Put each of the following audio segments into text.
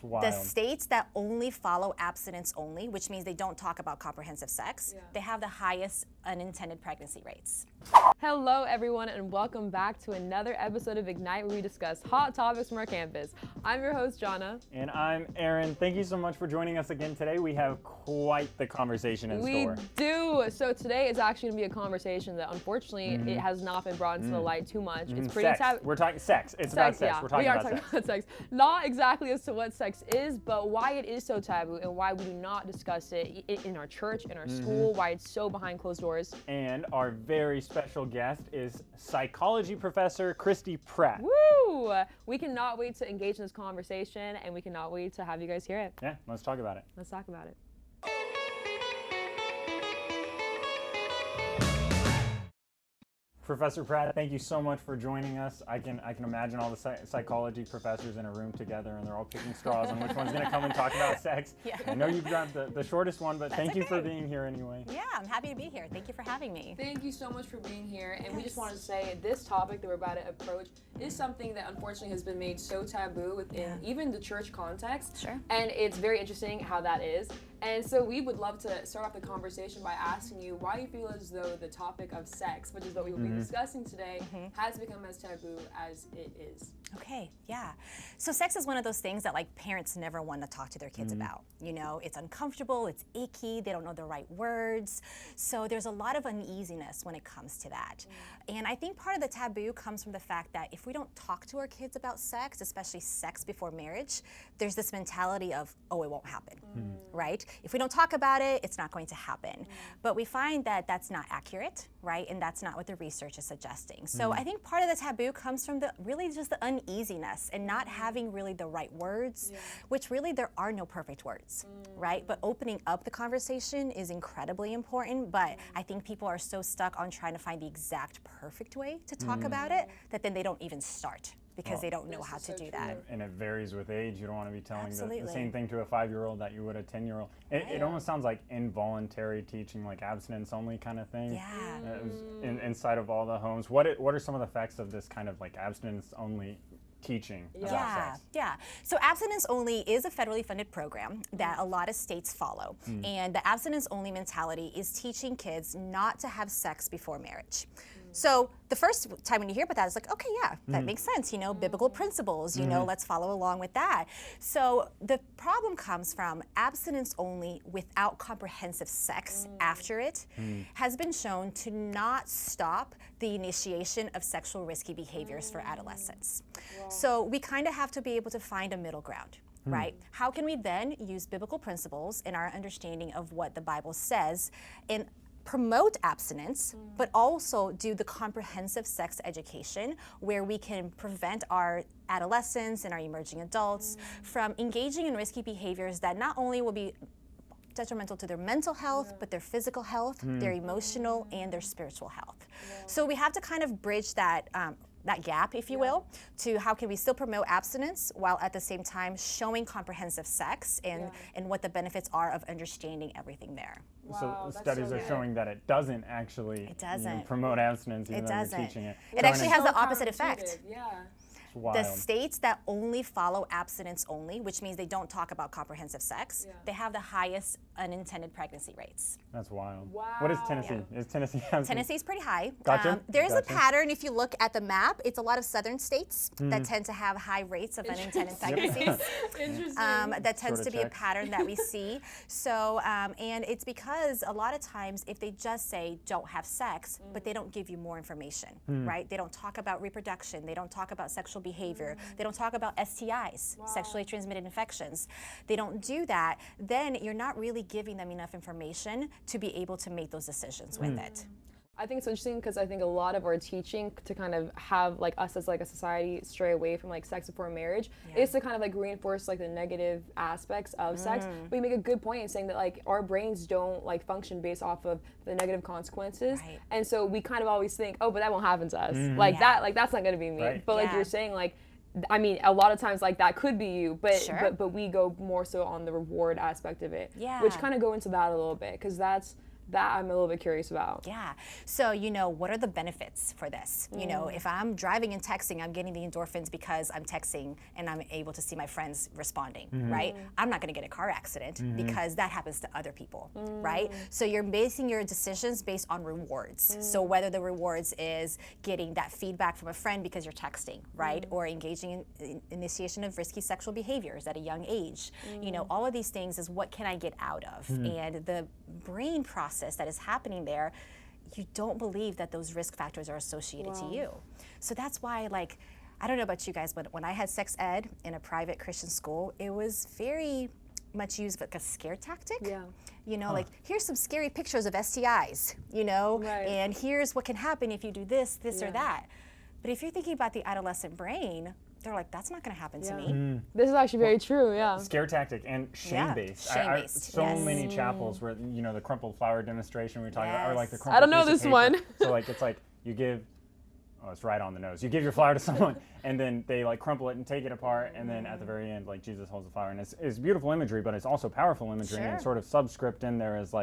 The states that only follow abstinence only, which means they don't talk about comprehensive sex, they have the highest unintended pregnancy rates. Hello everyone, and welcome back to another episode of Ignite, where we discuss hot topics from our campus. I'm your host, Gianna. And I'm Aarron. Thank you so much for joining us again today. We have quite the conversation in store. We do. So today is actually going to be a conversation that unfortunately it has not been brought into the light too much. It's pretty We're talking sex. It's about sex. Yeah. We're talking about sex. Not exactly as to what sex is, but why it is so taboo and why we do not discuss it in our church, in our school, why it's so behind closed doors. And our very special guest is Psychology Professor Crity Pratt. Woo! We cannot wait to engage in this conversation, and we cannot wait to have you guys hear it. Yeah, let's talk about it. Let's talk about it. Professor Pratt, thank you so much for joining us. I can imagine all the psychology professors in a room together, and they're all picking straws on which one's going to come and talk about sex. Yeah. I know you've got the shortest one, but thank you for being here anyway. Yeah, I'm happy to be here. Thank you for having me. Thank you so much for being here. And we just wanted to say this topic that we're about to approach is something that unfortunately has been made so taboo within even the church context. Sure. And it's very interesting how that is. And so we would love to start off the conversation by asking you why you feel as though the topic of sex, which is what we will be discussing today, has become as taboo as it is. Okay, yeah. So sex is one of those things that like parents never want to talk to their kids about. You know, it's uncomfortable, it's icky, they don't know the right words. So there's a lot of uneasiness when it comes to that. And I think part of the taboo comes from the fact that if we don't talk to our kids about sex, especially sex before marriage, there's this mentality of, oh, it won't happen, right? If we don't talk about it, it's not going to happen. But we find that that's not accurate, right? And that's not what the research is suggesting. So I think part of the taboo comes from really just the uneasiness and not having really the right words, which really there are no perfect words, right? But opening up the conversation is incredibly important, but I think people are so stuck on trying to find the exact perfect way to talk about it that then they don't even start because they don't know how to do that. And it varies with age. You don't want to be telling the Absolutely. same thing to a 5-year-old that you would a 10-year-old. It almost sounds like involuntary teaching, like abstinence only kind of thing. Yeah. Inside of all the homes. What are some of the effects of this kind of like abstinence only teaching about sex? Yeah. So abstinence only is a federally funded program that a lot of states follow. And the abstinence only mentality is teaching kids not to have sex before marriage. So the first time when you hear about that, it's like, okay, yeah, that makes sense, you know, biblical principles, you know, let's follow along with that. So the problem comes from abstinence only without comprehensive sex after it has been shown to not stop the initiation of sexual risky behaviors for adolescents. So we kind of have to be able to find a middle ground. Right? How can we then use biblical principles in our understanding of what the Bible says and promote abstinence, but also do the comprehensive sex education where we can prevent our adolescents and our emerging adults from engaging in risky behaviors that not only will be detrimental to their mental health, but their physical health, their emotional, and their spiritual health. So we have to kind of bridge that gap, if you will, to how can we still promote abstinence while at the same time showing comprehensive sex and what the benefits are of understanding everything there. So studies are showing that it doesn't actually promote abstinence even though you're teaching it. It actually has the opposite effect. Wild. The states that only follow abstinence only, which means they don't talk about comprehensive sex, they have the highest unintended pregnancy rates. That's wild. Wow. What is Tennessee? Is Tennessee Tennessee's pretty high. Gotcha. There's a pattern if you look at the map. It's a lot of southern states that tend to have high rates of unintended pregnancies. Interesting. That tends to be a pattern that we see. So, and it's because a lot of times if they just say don't have sex, but they don't give you more information, right? They don't talk about reproduction. They don't talk about sexual behavior. They don't talk about STIs, sexually transmitted infections. They don't do that. Then you're not really giving them enough information to be able to make those decisions with it. I think it's interesting because I think a lot of our teaching to kind of have like us as like a society stray away from like sex before marriage is to kind of like reinforce like the negative aspects of sex. But you make a good point in saying that like our brains don't like function based off of the negative consequences. And so we kind of always think, oh, but that won't happen to us. Like that, like that's not gonna be me. But like you're saying, like I mean, a lot of times like that could be you, but we go more so on the reward aspect of it, which kind of go into that a little bit because that I'm a little bit curious about. Yeah. So, what are the benefits for this? If I'm driving and texting, I'm getting the endorphins because I'm texting and I'm able to see my friends responding, right? I'm not going to get a car accident because that happens to other people, right? So you're basing your decisions based on rewards. So whether the rewards is getting that feedback from a friend because you're texting, right? Or engaging in initiation of risky sexual behaviors at a young age. All of these things is what can I get out of? And the brain process that is happening there, you don't believe that those risk factors are associated to you. So that's why, I don't know about you guys, but when I had sex ed in a private Christian school, it was very much used like a scare tactic. Yeah. Here's some scary pictures of STIs, and here's what can happen if you do this, or that. But if you're thinking about the adolescent brain, they're like, that's not going to happen to me. This is actually very true, yeah. Scare tactic and shame-based. Shame-based, so many chapels where, the crumpled flower demonstration we talked about, or like the crumpled I don't know piece of this paper. one. So it's like you give, it's right on the nose. You give your flower to someone, and then they crumple it and take it apart, and then at the very end, Jesus holds the flower. And it's beautiful imagery, but it's also powerful imagery, and sort of subscript in there is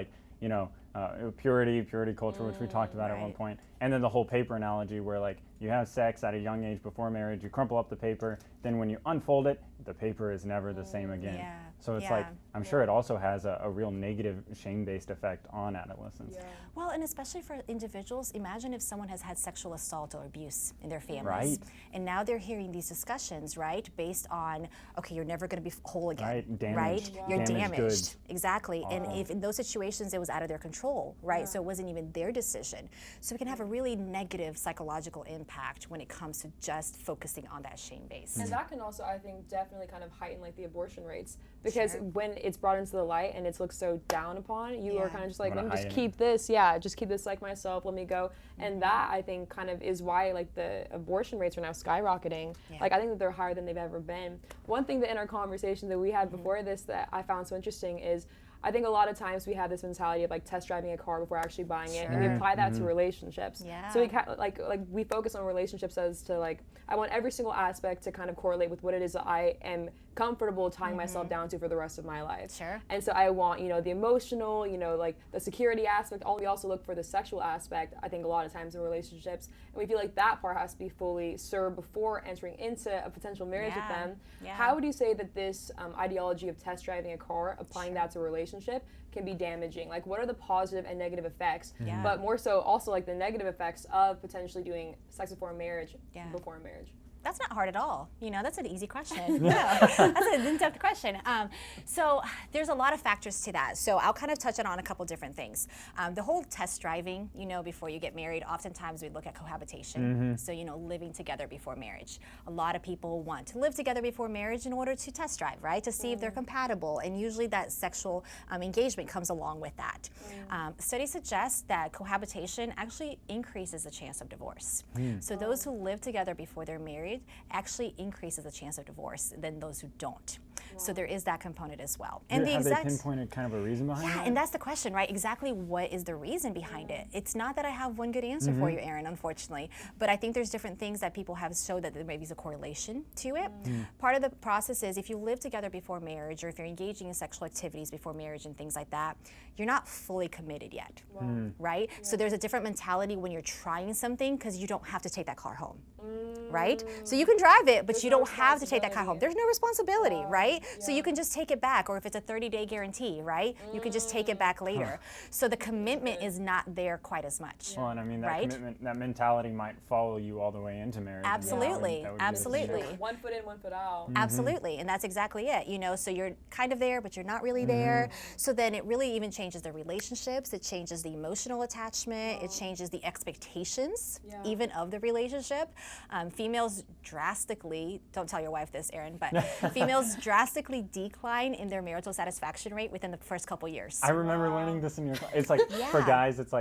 purity culture, which we talked about at one point. And then the whole paper analogy where you have sex at a young age before marriage, you crumple up the paper, then when you unfold it, the paper is never the same again. Yeah. So it's I'm sure it also has a real negative shame-based effect on adolescents. Yeah. Well, and especially for individuals, imagine if someone has had sexual assault or abuse in their families. Right. And now they're hearing these discussions, right, based on, okay, you're never going to be whole again. Right, damaged. Right? Wow. You're Damaged damaged. goods. Exactly. And if in those situations it was out of their control, right? So it wasn't even their decision. So it can have a really negative psychological impact when it comes to just focusing on that shame base. And that can also, I think, definitely kind of heighten the abortion rates, because when it's brought into the light and it's looked so down upon, you are kind of just let me just keep this, just keep this myself, let me go. And that, I think, kind of is why the abortion rates are now skyrocketing. I think that they're higher than they've ever been. One thing that in our conversation that we had before this that I found so interesting is, I think a lot of times we have this mentality of test driving a car before actually buying it, and we apply that to relationships. Yeah. So we we focus on relationships as to I want every single aspect to kind of correlate with what it is that I am comfortable tying myself down to for the rest of my life. Sure. And so I want the emotional, the security aspect. We also look for the sexual aspect. I think a lot of times in relationships, and we feel that part has to be fully served before entering into a potential marriage with them. Yeah. How would you say that this ideology of test driving a car, applying that to a relationship, can be damaging? What are the positive and negative effects? Yeah. But more so also the negative effects of potentially doing sex before marriage before marriage. That's not hard at all. That's an easy question. That's an in-depth question. So there's a lot of factors to that. So I'll kind of touch on a couple different things. The whole test driving, before you get married, oftentimes we look at cohabitation. So, living together before marriage. A lot of people want to live together before marriage in order to test drive, right? To see if they're compatible. And usually that sexual engagement comes along with that. Studies suggest that cohabitation actually increases the chance of divorce. So those who live together before they're married actually increases the chance of divorce than those who don't. So there is that component as well. And have they pinpointed kind of a reason behind that? And that's the question, right? Exactly what is the reason behind it? It's not that I have one good answer for you, Aarron, unfortunately, but I think there's different things that people have showed that there maybe is a correlation to it. Part of the process is if you live together before marriage, or if you're engaging in sexual activities before marriage and things like that, you're not fully committed yet, right? So there's a different mentality when you're trying something, because you don't have to take that car home, right? So you can drive it, but you don't have to take that car home. There's no responsibility, right? So you can just take it back, or if it's a 30-day guarantee, right? You can just take it back later. So the commitment is not there quite as much. Well, and I mean, that commitment, that mentality might follow you all the way into marriage. Absolutely, absolutely. One foot in, one foot out. Absolutely, and that's exactly it. So you're kind of there, but you're not really there. So then it really even changes the relationships. It changes the emotional attachment. It changes the expectations, even of the relationship. Females drastically, don't tell your wife this, Aarron, but females drastically decline in their marital satisfaction rate within the first couple years. I remember learning this in your class. It's for guys, it's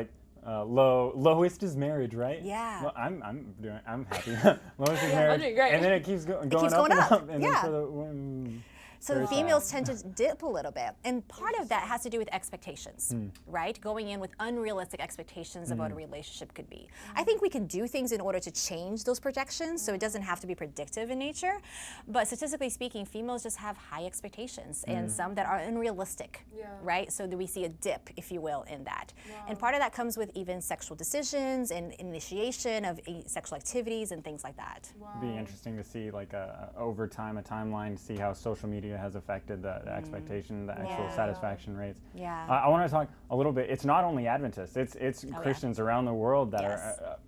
lowest is marriage, right? Yeah. Well, I'm happy. Lowest is marriage, great. and then it keeps going keeps up going and up. up. And then for the So the females tend to dip a little bit. And part of that has to do with expectations, right? Going in with unrealistic expectations of what a relationship could be. I think we can do things in order to change those projections, so it doesn't have to be predictive in nature. But statistically speaking, females just have high expectations and some that are unrealistic, right? So that we see a dip, if you will, in that. And part of that comes with even sexual decisions and initiation of sexual activities and things like that. It'd be interesting to see like over time, a timeline to see how social media has affected the expectation, the actual satisfaction rates. Yeah. I want to talk a little bit. It's not only Adventists. It's Christians around the world that are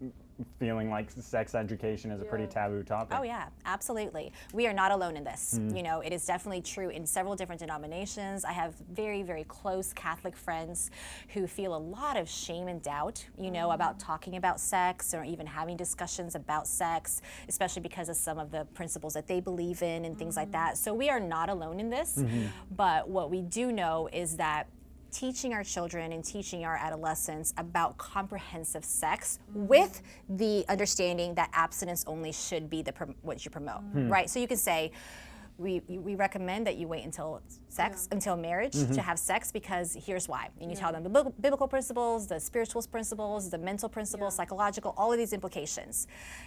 feeling like sex education is a pretty taboo topic. Oh yeah, absolutely. We are not alone in this. You know, it is definitely true in several different denominations. I have very, very close Catholic friends who feel a lot of shame and doubt, you know, about talking about sex or even having discussions about sex, especially because of some of the principles that they believe in and things like that. So we are not alone in this. But what we do know is that teaching our children and teaching our adolescents about comprehensive sex with the understanding that abstinence only should be what you promote, right? So you can say, we recommend that you wait until until marriage to have sex, because here's why. And you tell them the biblical principles, the spiritual principles, the mental principles, psychological, all of these implications.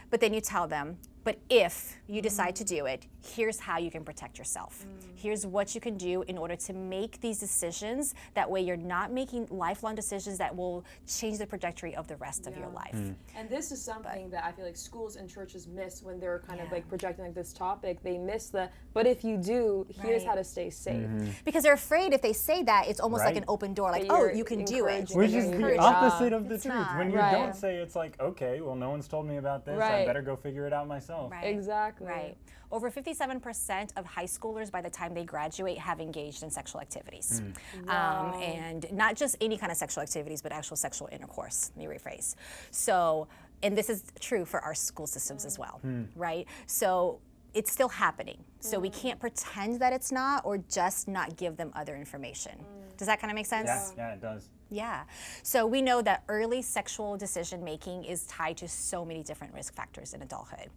But then you tell them, but if you decide to do it, here's how you can protect yourself. Here's what you can do in order to make these decisions. That way you're not making lifelong decisions that will change the trajectory of the rest of your life. And this is something that I feel like schools and churches miss when they're kind of like projecting like this topic. They miss but if you do, here's how to stay safe. Because they're afraid if they say that, it's almost like an open door, like, oh, you can do it. Which is the opposite of the truth. not. When you don't say, it's like, okay, well, no one's told me about this. I better go figure it out myself. Right. Exactly. Right. Over 57% of high schoolers by the time they graduate have engaged in sexual activities. And not just any kind of sexual activities, but actual sexual intercourse, let me rephrase. So, and this is true for our school systems as well, right? So it's still happening. So we can't pretend that it's not, or just not give them other information. Does that kind of make sense? Yeah, it does. Yeah. So we know that early sexual decision making is tied to so many different risk factors in adulthood.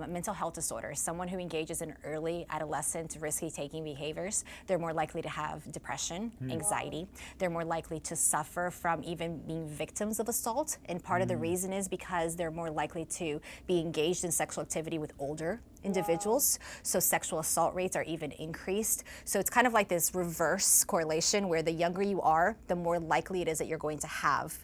Mental health disorders, someone who engages in early adolescent risky taking behaviors, they're more likely to have depression, anxiety. They're more likely to suffer from even being victims of assault. And part of the reason is because they're more likely to be engaged in sexual activity with older individuals. So sexual assault rates are even increased. So it's kind of like this reverse correlation where the younger you are, the more likely it is that you're going to have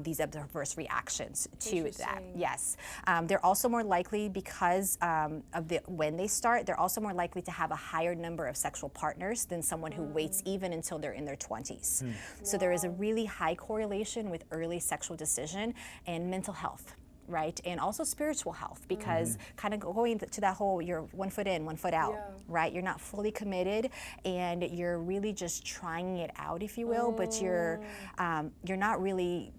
these adverse reactions to that. Yes. They're also more likely because of when they start, they're also more likely to have a higher number of sexual partners than someone who waits even until they're in their 20s. So there is a really high correlation with early sexual decision and mental health. Right, and also spiritual health, because kind of going to that whole, you're 1 foot in, 1 foot out, right? You're not fully committed, and you're really just trying it out, if you will, but you're not really.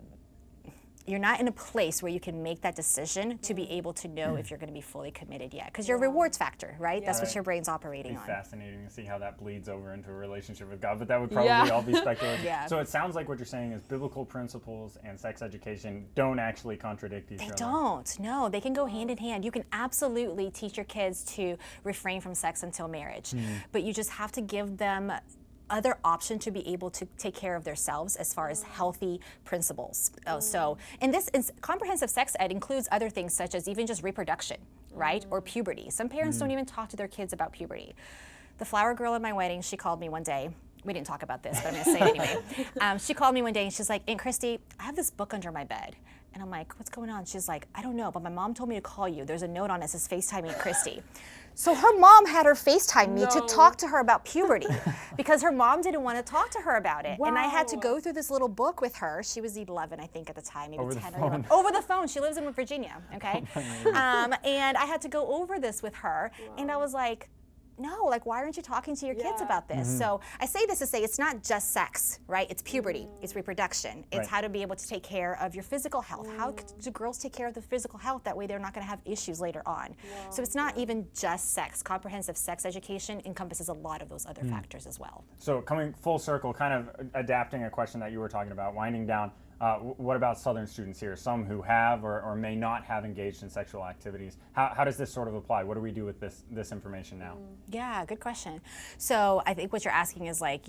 You're not in a place where you can make that decision to be able to know if you're going to be fully committed yet, because your rewards factor, right? That's what your brain's operating on. It'd be fascinating to see how that bleeds over into a relationship with God, but that would probably all be speculative. So it sounds like what you're saying is biblical principles and sex education don't actually contradict each other. They don't. No, they can go hand in hand. You can absolutely teach your kids to refrain from sex until marriage, but you just have to give them other option to be able to take care of themselves as far as healthy principles. So, and this is, comprehensive sex ed includes other things such as even just reproduction, right? Or puberty. Some parents don't even talk to their kids about puberty. The flower girl at my wedding, she called me one day. We didn't talk about this, but I'm gonna say it anyway. She called me one day and she's like, Aunt Cristy, I have this book under my bed. And I'm like, what's going on? She's like, I don't know, but my mom told me to call you. There's a note on it that says FaceTime Aunt Cristy. So her mom had her FaceTime me to talk to her about puberty because her mom didn't want to talk to her about it. And I had to go through this little book with her. She was 11, I think, at the time, maybe 10 or 11. Over the phone. She lives in Virginia, okay? And I had to go over this with her. And I was like, no, like, why aren't you talking to your kids about this? So I say this to say it's not just sex, right? It's puberty, it's reproduction, it's how to be able to take care of your physical health. How do girls take care of the physical health? That way they're not gonna have issues later on. So it's not even just sex. Comprehensive sex education encompasses a lot of those other factors as well. So coming full circle, kind of adapting a question that you were talking about, winding down, What about Southern students here? Some who have or may not have engaged in sexual activities. How does this sort of apply? What do we do with this information now? Yeah, good question. So I think what you're asking is like,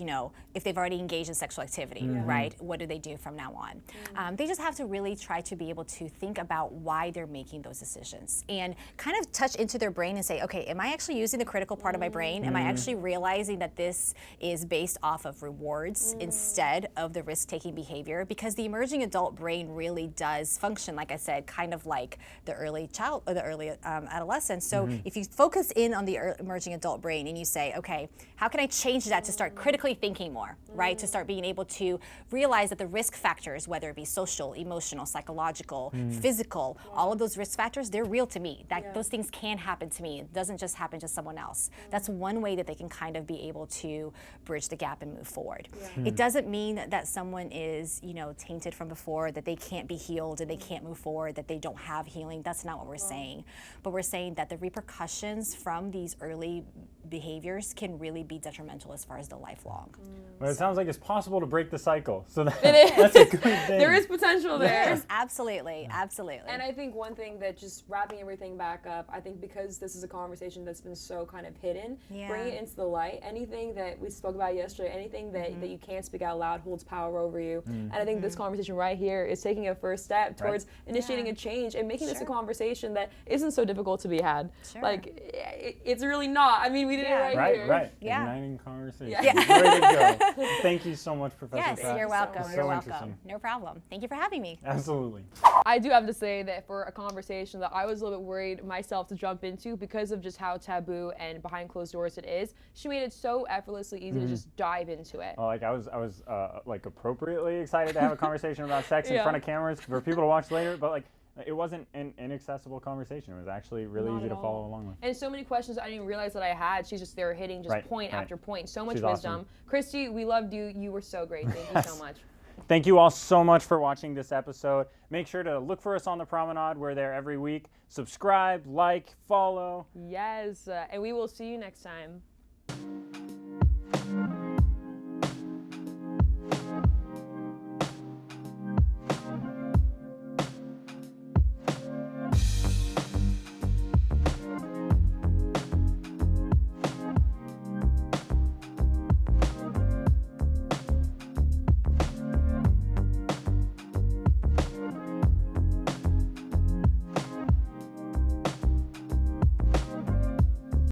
if they've already engaged in sexual activity, right? What do they do from now on? They just have to really try to be able to think about why they're making those decisions and kind of touch into their brain and say, okay, am I actually using the critical part of my brain? Am I actually realizing that this is based off of rewards instead of the risk-taking behavior? Because the emerging adult brain really does function, like I said, kind of like the early child or the early adolescence. So if you focus in on the emerging adult brain and you say, okay, how can I change that to start critically thinking more, right? To start being able to realize that the risk factors, whether it be social, emotional, psychological, physical, all of those risk factors, they're real to me. Those things can happen to me. It doesn't just happen to someone else. That's one way that they can kind of be able to bridge the gap and move forward. It doesn't mean that someone is, tainted from before, that they can't be healed and they can't move forward, that they don't have healing. That's not what we're saying. But we're saying that the repercussions from these early behaviors can really be detrimental as far as the lifelong. Well, it sounds like it's possible to break the cycle. So that's a good thing. There is potential there. Yes, absolutely, absolutely. And I think one thing that just wrapping everything back up, I think because this is a conversation that's been so kind of hidden, bringing it into the light, anything that we spoke about yesterday, anything that you can't speak out loud holds power over you. And I think this conversation right here is taking a first step towards initiating a change and making this a conversation that isn't so difficult to be had. Like, it's really not. I mean, we did it right here. Right. Igniting conversation. Way to go. Thank you so much, Professor Pratt. You're welcome. So You're welcome. interesting. No problem. Thank you for having me. Absolutely. I do have to say that for a conversation that I was a little bit worried myself to jump into because of just how taboo and behind closed doors it is, she made it so effortlessly easy to just dive into it. Like I was like appropriately excited to have a conversation about sex in front of cameras for people to watch later, but like it wasn't an inaccessible conversation. It was actually really easy to follow along with. And so many questions I didn't realize that I had. She's just there hitting just point after point. So much wisdom. Awesome. Cristy, we loved you. You were so great. Thank you so much. Thank you all so much for watching this episode. Make sure to look for us on The Promenade. We're there every week. Subscribe, like, follow. Yes, and we will see you next time.